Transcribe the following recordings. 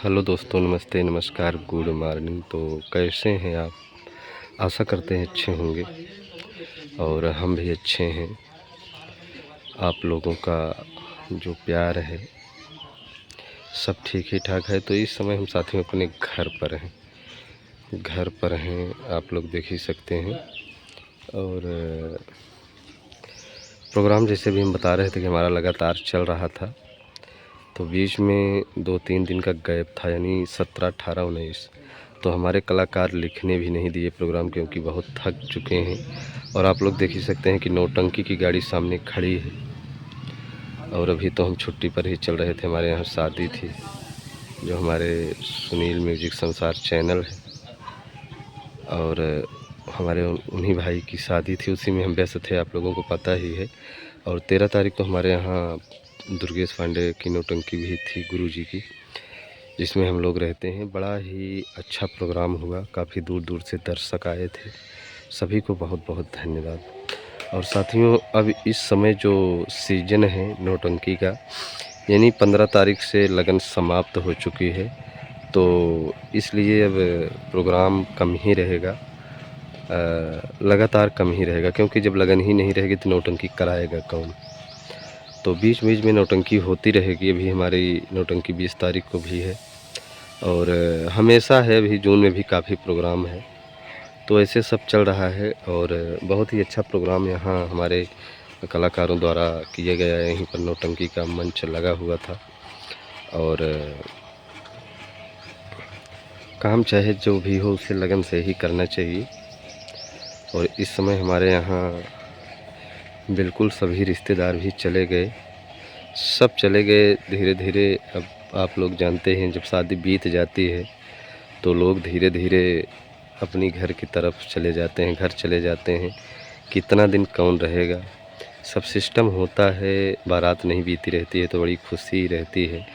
Hello दोस्तों, नमस्ते, नमस्कार, गुड मॉर्निंग। तो कैसे हैं आप? आशा करते हैं अच्छे होंगे और हम भी अच्छे हैं। आप लोगों का जो प्यार है सब ठीक ही ठाक है। तो इस समय हम साथियों अपने घर पर हैं, आप लोग देख ही सकते हैं। और प्रोग्राम जैसे भी हम बता रहे थे कि हमारा लगातार चल रहा था, तो बीच में 2-3 दिन का गैप था, यानी 17, 18, 19। तो हमारे कलाकार लिखने भी नहीं दिए प्रोग्राम, क्योंकि बहुत थक चुके हैं। और आप लोग देख ही सकते हैं कि नौटंकी की गाड़ी सामने खड़ी है। और अभी तो हम छुट्टी पर ही चल रहे थे, हमारे यहाँ शादी थी, जो हमारे सुनील म्यूजिक संसार चैनल है, और हमारे उन्हीं भाई की शादी थी, उसी में हम व्यस्त थे, आप लोगों को पता ही है। और 13 तारीख को हमारे यहाँ दुर्गेश पांडे की नौटंकी भी थी, गुरुजी की, जिसमें हम लोग रहते हैं। बड़ा ही अच्छा प्रोग्राम हुआ, काफ़ी दूर दूर से दर्शक आए थे, सभी को बहुत बहुत धन्यवाद। और साथियों, अब इस समय जो सीजन है नौटंकी का, यानी 15 तारीख से लगन समाप्त हो चुकी है, तो इसलिए अब प्रोग्राम कम ही रहेगा, लगातार कम ही रहेगा, क्योंकि जब लगन ही नहीं रहेगी तो नौटंकी कराएगा कौन। तो बीच बीच में नौटंकी होती रहेगी। अभी हमारी नौटंकी 20 तारीख को भी है, और हमेशा है, अभी जून में भी काफ़ी प्रोग्राम है। तो ऐसे सब चल रहा है, और बहुत ही अच्छा प्रोग्राम यहाँ हमारे कलाकारों द्वारा किया गया है। यहीं पर नौटंकी का मंच लगा हुआ था, और काम चाहे जो भी हो उसे लगन से ही करना चाहिए। और इस समय हमारे यहाँ बिल्कुल सभी रिश्तेदार भी चले गए, सब चले गए धीरे धीरे। अब आप लोग जानते हैं, जब शादी बीत जाती है तो लोग धीरे धीरे अपनी घर की तरफ चले जाते हैं, घर चले जाते हैं। कितना दिन कौन रहेगा, सब सिस्टम होता है। बारात नहीं बीती रहती है तो बड़ी खुशी रहती है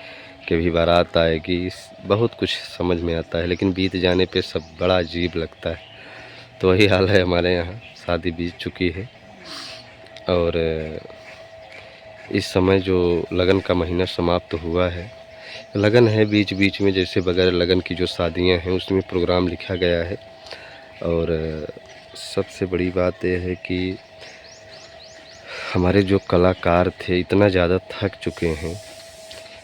कि अभी बारात आएगी, बहुत कुछ समझ में आता है, लेकिन बीत जाने पे सब बड़ा अजीब लगता है। तो वही हाल है हमारे यहाँ, शादी बीत चुकी है, और इस समय जो लगन का महीना समाप्त हुआ है, लगन है बीच बीच में, जैसे बगैर लगन की जो शादियां हैं उसमें प्रोग्राम लिखा गया है। और सबसे बड़ी बात यह है कि हमारे जो कलाकार थे इतना ज़्यादा थक चुके हैं,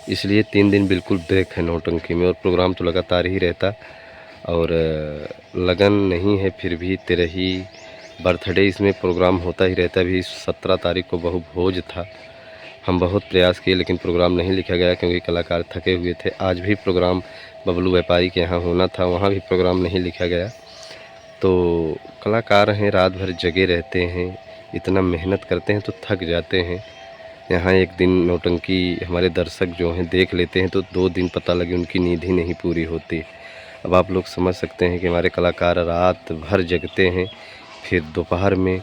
इसलिए 3 दिन बिल्कुल ब्रेक है नौटंकी में, और प्रोग्राम तो लगातार ही रहता। और लगन नहीं है फिर भी तेरे ही बर्थडे, इसमें प्रोग्राम होता ही रहता है। अभी 17 तारीख को बहु भोज था, हम बहुत प्रयास किए लेकिन प्रोग्राम नहीं लिखा गया, क्योंकि कलाकार थके हुए थे। आज भी प्रोग्राम बबलू व्यापारी के यहाँ होना था, वहाँ भी प्रोग्राम नहीं लिखा गया। तो कलाकार हैं, रात भर जगे रहते हैं, इतना मेहनत करते हैं तो थक जाते हैं। यहाँ एक दिन नौटंकी हमारे दर्शक जो हैं देख लेते हैं तो 2 दिन पता लगे उनकी नींद ही नहीं पूरी होती। अब आप लोग समझ सकते हैं कि हमारे कलाकार रात भर जगते हैं, फिर दोपहर में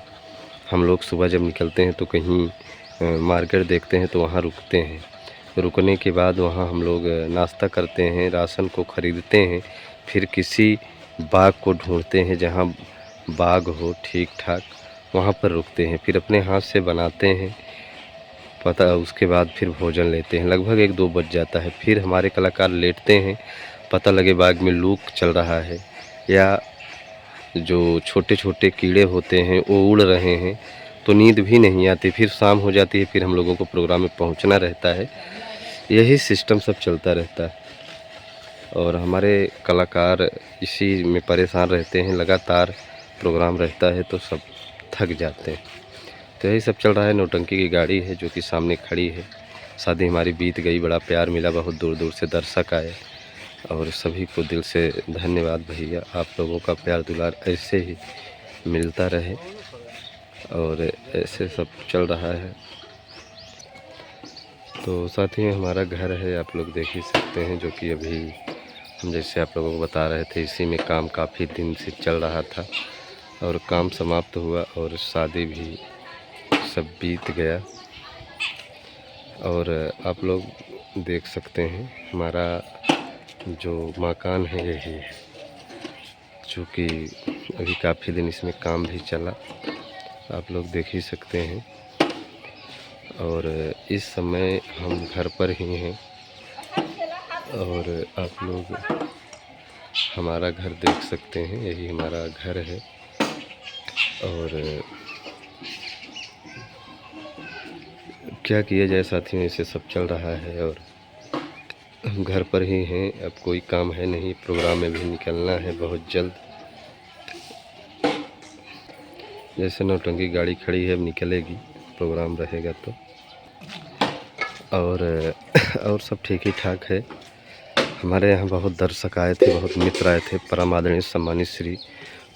हम लोग सुबह जब निकलते हैं तो कहीं मार्केट देखते हैं तो वहाँ रुकते हैं। रुकने के बाद वहाँ हम लोग नाश्ता करते हैं, राशन को ख़रीदते हैं, फिर किसी बाग को ढूंढते हैं जहाँ बाग हो ठीक ठाक, वहाँ पर रुकते हैं, फिर अपने हाथ से बनाते हैं। उसके बाद फिर भोजन लेते हैं, लगभग 1-2 बज जाता है। फिर हमारे कलाकार लेटते हैं, पता लगे बाग में लूक चल रहा है, या जो छोटे छोटे कीड़े होते हैं वो उड़ रहे हैं, तो नींद भी नहीं आती। फिर शाम हो जाती है, फिर हम लोगों को प्रोग्राम में पहुंचना रहता है। यही सिस्टम सब चलता रहता है, और हमारे कलाकार इसी में परेशान रहते हैं। लगातार प्रोग्राम रहता है तो सब थक जाते हैं। तो यही सब चल रहा है। नौटंकी की गाड़ी है जो कि सामने खड़ी है। शादी हमारी बीत गई, बड़ा प्यार मिला, बहुत दूर दूर से दर्शक आए, और सभी को दिल से धन्यवाद भैया। आप लोगों का प्यार दुलार ऐसे ही मिलता रहे, और ऐसे सब चल रहा है। तो साथ ही हमारा घर है, आप लोग देख ही सकते हैं, जो कि अभी हम जैसे आप लोगों को बता रहे थे, इसी में काम काफ़ी दिन से चल रहा था, और काम समाप्त हुआ, और शादी भी सब बीत गया। और आप लोग देख सकते हैं हमारा जो मकान है यही है, चूँकि अभी काफ़ी दिन इसमें काम भी चला, आप लोग देख ही सकते हैं। और इस समय हम घर पर ही हैं, और आप लोग हमारा घर देख सकते हैं, यही हमारा घर है। और क्या किया जाए साथियों, ऐसे सब चल रहा है और हम घर पर ही हैं। अब कोई काम है नहीं, प्रोग्राम में भी निकलना है बहुत जल्द। जैसे नौटंकी गाड़ी खड़ी है, अब निकलेगी, प्रोग्राम रहेगा तो। और सब ठीक ही ठाक है। हमारे यहाँ बहुत दर्शक आए थे, बहुत मित्र आए थे। परम आदरणीय सम्मानित श्री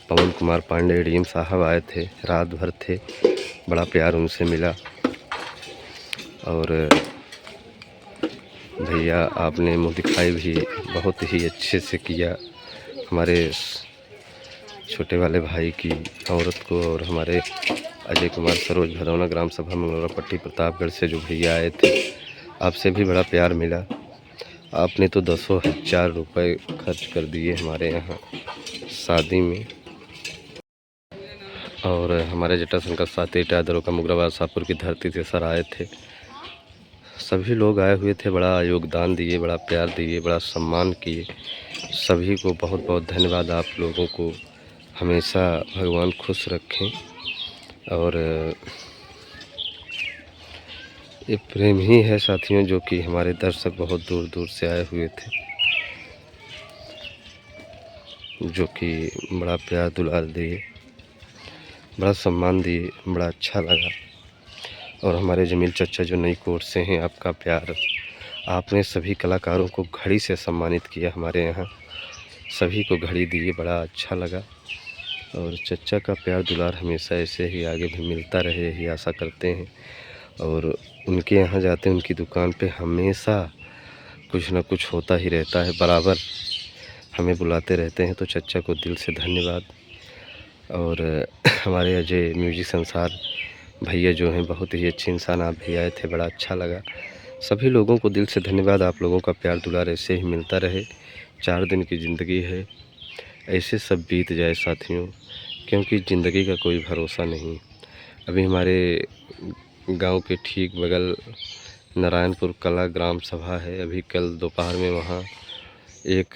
पवन कुमार पांडे डीएम साहब आए थे, रात भर थे, बड़ा प्यार उनसे मिला। और भैया आपने मुँह दिखाई भी बहुत ही अच्छे से किया हमारे छोटे वाले भाई की औरत को। और हमारे अजय कुमार सरोज भदौना ग्राम सभा मंगलौरा पट्टी प्रतापगढ़ से जो भैया आए थे, आपसे भी बड़ा प्यार मिला। आपने तो दसों हज़ार रुपये खर्च कर दिए हमारे यहाँ शादी में। और हमारे जटाशंकर साथी टादरों का मुगराबाद शाहपुर की धरती से सर आए थे। सभी लोग आए हुए थे, बड़ा योगदान दिए, बड़ा प्यार दिए, बड़ा सम्मान किए। सभी को बहुत बहुत धन्यवाद। आप लोगों को हमेशा भगवान खुश रखें। और ये प्रेम ही है साथियों, जो कि हमारे दर्शक बहुत दूर दूर से आए हुए थे, जो कि बड़ा प्यार दुलार दिए, बड़ा सम्मान दिए, बड़ा अच्छा लगा। और हमारे जमील चचा जो नई कोर्ट से हैं, आपका प्यार, आपने सभी कलाकारों को घड़ी से सम्मानित किया। हमारे यहाँ सभी को घड़ी दिए, बड़ा अच्छा लगा। और चचा का प्यार दुलार हमेशा ऐसे ही आगे भी मिलता रहे, यही आशा करते हैं। और उनके यहाँ जाते हैं, उनकी दुकान पे हमेशा कुछ ना कुछ होता ही रहता है, बराबर हमें बुलाते रहते हैं। तो चचा को दिल से धन्यवाद। और हमारे अजय म्यूजिक संसार भैया जो हैं, बहुत ही अच्छे इंसान, आप भी आए थे, बड़ा अच्छा लगा। सभी लोगों को दिल से धन्यवाद। आप लोगों का प्यार दुलार ऐसे ही मिलता रहे। 4 दिन की ज़िंदगी है, ऐसे सब बीत जाए साथियों, क्योंकि ज़िंदगी का कोई भरोसा नहीं। अभी हमारे गांव के ठीक बगल नारायणपुर कला ग्राम सभा है। अभी कल दोपहर में वहाँ एक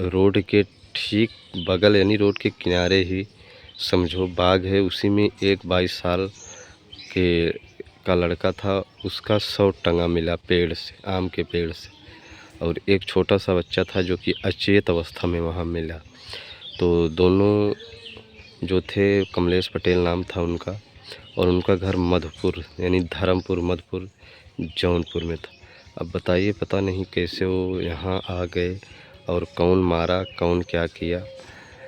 रोड के ठीक बगल, यानी रोड के किनारे ही समझो बाग है, उसी में एक 22 साल के का लड़का था, उसका शव टंगा मिला पेड़ से, आम के पेड़ से। और एक छोटा सा बच्चा था जो कि अचेत अवस्था में वहाँ मिला। तो दोनों जो थे, कमलेश पटेल नाम था उनका, और उनका घर मधुपुर यानी धर्मपुर मधुपुर जौनपुर में था। अब बताइए, पता नहीं कैसे वो यहाँ आ गए और कौन मारा, कौन क्या किया।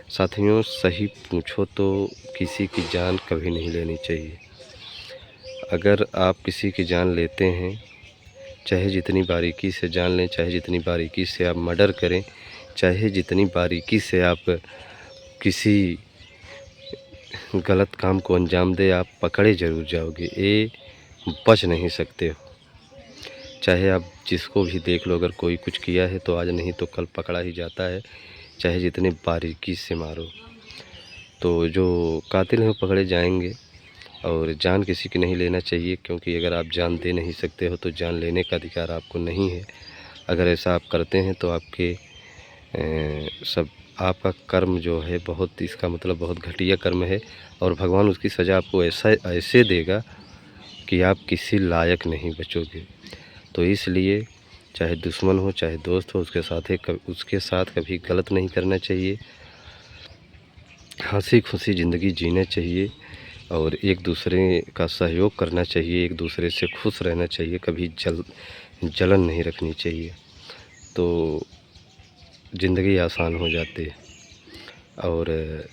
साथियों सही पूछो तो किसी की जान कभी नहीं लेनी चाहिए। अगर आप किसी की जान लेते हैं, चाहे जितनी बारीकी से जान लें, चाहे जितनी बारीकी से आप मर्डर करें, चाहे जितनी बारीकी से आप किसी गलत काम को अंजाम दे, आप पकड़े ज़रूर जाओगे, ये बच नहीं सकते हो। चाहे आप जिसको भी देख लो, अगर कोई कुछ किया है तो आज नहीं तो कल पकड़ा ही जाता है, चाहे जितने बारीकी से मारो। तो जो कातिल हैं वो पकड़े जाएंगे। और जान किसी की नहीं लेना चाहिए, क्योंकि अगर आप जान दे नहीं सकते हो तो जान लेने का अधिकार आपको नहीं है। अगर ऐसा आप करते हैं तो आपके सब आपका कर्म जो है बहुत, इसका मतलब बहुत घटिया कर्म है। और भगवान उसकी सज़ा आपको ऐसे देगा कि आप किसी लायक नहीं बचोगे। तो इसलिए चाहे दुश्मन हो चाहे दोस्त हो, उसके साथ कभी गलत नहीं करना चाहिए। हंसी खुशी ज़िंदगी जीना चाहिए और एक दूसरे का सहयोग करना चाहिए, एक दूसरे से खुश रहना चाहिए, कभी जलन नहीं रखनी चाहिए। तो ज़िंदगी आसान हो जाती है। और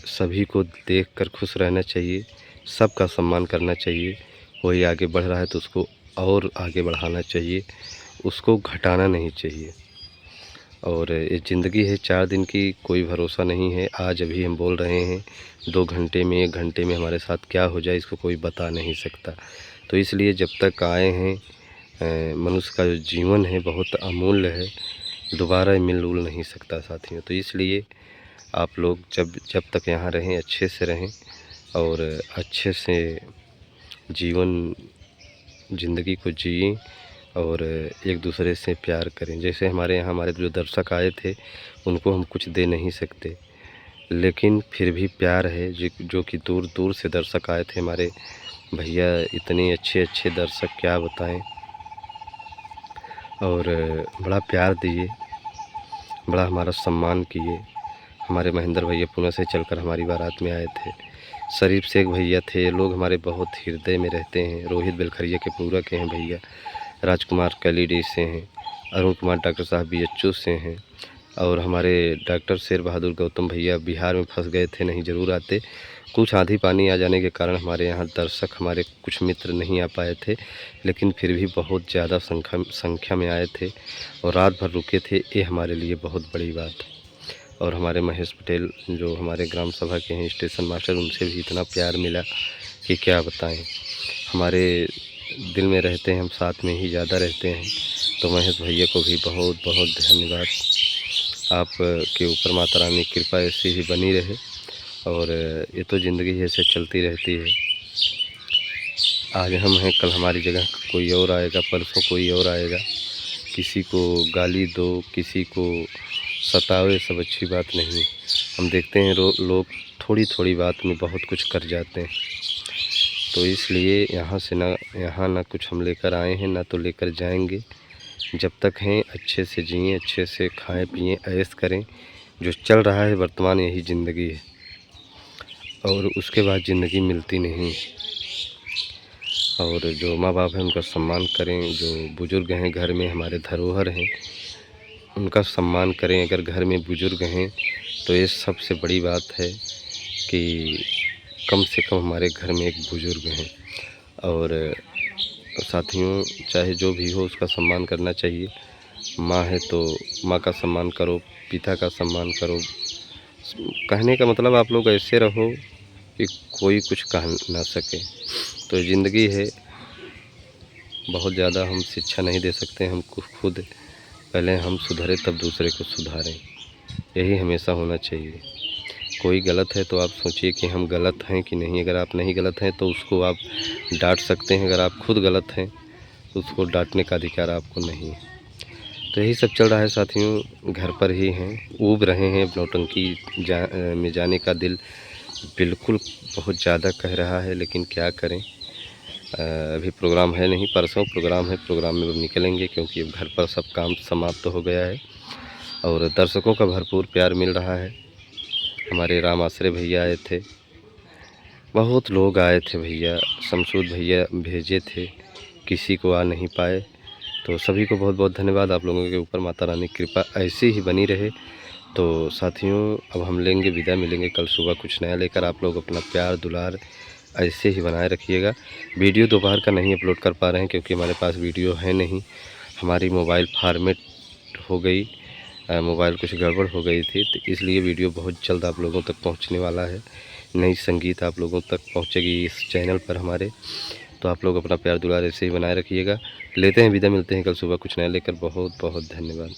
सभी को देखकर खुश रहना चाहिए, सबका सम्मान करना चाहिए। कोई आगे बढ़ रहा है तो उसको और आगे बढ़ाना चाहिए, उसको घटाना नहीं चाहिए। और ये ज़िंदगी है 4 दिन की, कोई भरोसा नहीं है। आज अभी हम बोल रहे हैं, 2 घंटे में 1 घंटे में हमारे साथ क्या हो जाए इसको कोई बता नहीं सकता। तो इसलिए जब तक आए हैं, मनुष्य का जो जीवन है बहुत अमूल्य है, दोबारा मिल उल नहीं सकता साथियों। तो इसलिए आप लोग जब तक यहाँ रहें, अच्छे से रहें और अच्छे से जीवन ज़िंदगी को जिएं। और एक दूसरे से प्यार करें। जैसे हमारे यहाँ हमारे जो दर्शक आए थे उनको हम कुछ दे नहीं सकते, लेकिन फिर भी प्यार है जो कि दूर दूर से दर्शक आए थे हमारे भैया, इतने अच्छे अच्छे दर्शक क्या बताएं। और बड़ा प्यार दिए, बड़ा हमारा सम्मान किए। हमारे महेंद्र भैया पुणे से चलकर हमारी बारात में आए थे। शरीफ शेख भैया थे, लोग हमारे बहुत हृदय में रहते हैं। रोहित बेलखरिया के पूरक हैं भैया, राजकुमार कैलीडी से हैं, अरुण कुमार डॉक्टर साहब BHU से हैं, और हमारे डॉक्टर शेर बहादुर गौतम भैया बिहार में फंस गए थे, नहीं ज़रूर आते। कुछ आंधी पानी आ जाने के कारण हमारे यहाँ दर्शक हमारे कुछ मित्र नहीं आ पाए थे, लेकिन फिर भी बहुत ज़्यादा संख्या में आए थे और रात भर रुके थे। ये हमारे लिए बहुत बड़ी बात है। और हमारे महेश पटेल जो हमारे ग्राम सभा के हैं स्टेशन मास्टर, उनसे भी इतना प्यार मिला कि क्या बताएं। हमारे दिल में रहते हैं, हम साथ में ही ज़्यादा रहते हैं। तो महेश भैया को भी बहुत बहुत धन्यवाद। आप के ऊपर माता रानी की कृपा ऐसी ही बनी रहे, और ये तो ज़िंदगी ऐसे चलती रहती है। आज हम हैं, कल हमारी जगह कोई और आएगा, परसों कोई और आएगा। किसी को गाली दो, किसी को सतावे, सब अच्छी बात नहीं। हम देखते हैं लोग थोड़ी थोड़ी बात में बहुत कुछ कर जाते हैं। तो इसलिए यहाँ ना कुछ हम लेकर आए हैं, ना तो लेकर जाएंगे। जब तक हैं अच्छे से जिएं, अच्छे से खाएं पिएं, ऐश करें। जो चल रहा है वर्तमान, यही ज़िंदगी है, और उसके बाद ज़िंदगी मिलती नहीं। और जो माँ बाप हैं उनका सम्मान करें, जो बुज़ुर्ग हैं घर में हमारे धरोहर हैं उनका सम्मान करें। अगर घर में बुज़ुर्ग हैं तो ये सबसे बड़ी बात है कि कम से कम हमारे घर में एक बुज़ुर्ग हैं। और साथियों, चाहे जो भी हो उसका सम्मान करना चाहिए। माँ है तो माँ का सम्मान करो, पिता का सम्मान करो। कहने का मतलब आप लोग ऐसे रहो कि कोई कुछ कह ना सके। तो ज़िंदगी है, बहुत ज़्यादा हम शिक्षा नहीं दे सकते। हम खुद पहले हम सुधरे तब दूसरे को सुधारें, यही हमेशा होना चाहिए। कोई गलत है तो आप सोचिए कि हम गलत हैं कि नहीं। अगर आप नहीं गलत हैं तो उसको आप डांट सकते हैं, अगर आप खुद गलत हैं तो उसको डांटने का अधिकार आपको नहीं है। तो यही सब चल रहा है साथियों, घर पर ही हैं, ऊब रहे हैं। नौटंकी में जाने का दिल बिल्कुल बहुत ज़्यादा कह रहा है, लेकिन क्या करें। अभी प्रोग्राम है नहीं, परसों प्रोग्राम है। प्रोग्राम में निकलेंगे क्योंकि अब घर पर सब काम समाप्त हो गया है और दर्शकों का भरपूर प्यार मिल रहा है। हमारे राम आश्रय भैया आए थे, बहुत लोग आए थे भैया, शमसूद भैया भेजे थे, किसी को आ नहीं पाए। तो सभी को बहुत बहुत धन्यवाद। आप लोगों के ऊपर माता रानी की कृपा ऐसी ही बनी रहे। तो साथियों, अब हम लेंगे विदा, मिलेंगे कल सुबह कुछ नया लेकर। आप लोग अपना प्यार दुलार ऐसे ही बनाए रखिएगा। वीडियो दोपहर का नहीं अपलोड कर पा रहे हैं क्योंकि हमारे पास वीडियो है नहीं। हमारी मोबाइल फॉर्मेट हो गई, मोबाइल कुछ गड़बड़ हो गई थी, तो इसलिए वीडियो बहुत जल्द आप लोगों तक पहुंचने वाला है। नई संगीत आप लोगों तक पहुंचेगी इस चैनल पर हमारे। तो आप लोग अपना प्यार दुलार ऐसे ही बनाए रखिएगा। लेते हैं विदा, मिलते हैं कल सुबह कुछ नया लेकर। बहुत बहुत धन्यवाद।